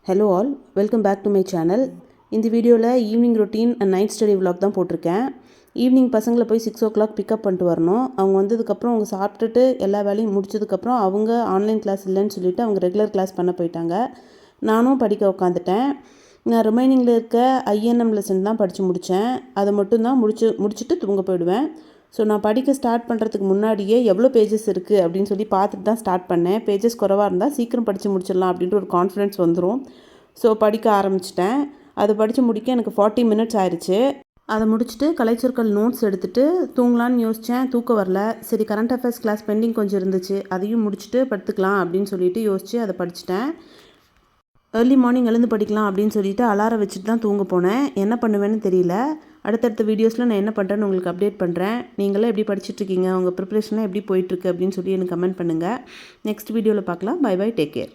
Hello all, welcome back to my channel. இந்த வீடியோவில் evening routine and night study vlog தான் போட்டிருக்கேன். Evening பசங்களை போய் 6 o'clock பிக்கப் பண்ணிட்டு வரணும். அவங்க வந்ததுக்கப்புறம் அவங்க சாப்பிட்டுட்டு எல்லா வேலையும் முடிச்சதுக்கப்புறம் அவங்க ஆன்லைன் கிளாஸ் இல்லைன்னு சொல்லிவிட்டு அவங்க ரெகுலர் கிளாஸ் பண்ண போயிட்டாங்க. நானும் படிக்க உட்காந்துட்டேன். நான் ரிமைனிங்கில் இருக்க ஐஎன்எம் லெசன் தான் படித்து முடித்தேன். அதை மட்டும்தான் முடிச்சுட்டு தூங்க போயிடுவேன். ஸோ நான் படிக்க ஸ்டார்ட் பண்ணுறதுக்கு முன்னாடியே எவ்வளோ பேஜஸ் இருக்குது அப்படின்னு சொல்லி பார்த்துட்டு தான் ஸ்டார்ட் பண்ணேன். பேஜஸ் குறவாக இருந்தால் சீக்கிரம் படித்து முடிச்சிடலாம் அப்படின்ற ஒரு கான்ஃபிடென்ஸ் வந்துடும். ஸோ படிக்க ஆரம்பிச்சிட்டேன். அதை படித்து முடிக்க எனக்கு 40 minutes ஆயிடுச்சு. அதை முடிச்சுட்டு கலைச்சொற்கள் நோட்ஸ் எடுத்துகிட்டு தூங்கலான்னு யோசித்தேன். தூக்கம் வரல. சரி, கரண்ட் அஃபேர்ஸ் கிளாஸ் பெண்டிங் கொஞ்சம் இருந்துச்சு, அதையும் முடிச்சுட்டு படுத்துக்கலாம் அப்படின்னு சொல்லிட்டு யோசித்து அதை படிச்சுட்டேன். ஏர்லி மார்னிங் எழுந்து படிக்கலாம் அப்படின்னு சொல்லிட்டு அலாரம் வச்சுட்டு தான் தூங்க போனேன். என்ன பண்ணுவேன்னு தெரியல. அடுத்தடுத்த வீடியோஸில் நான் என்ன பண்ணுறேன்னு உங்களுக்கு அப்டேட் பண்ணுறேன். நீங்களே எப்படி படிச்சுட்ருக்கீங்க, உங்கள் ப்ரிப்ரேஷன்லாம் எப்படி போயிட்டுருக்கு அப்படின்னு சொல்லி எனக்கு கமெண்ட் பண்ணுங்கள். நெக்ஸ்ட் வீடியோவில் பார்க்கலாம். Bye bye, take care.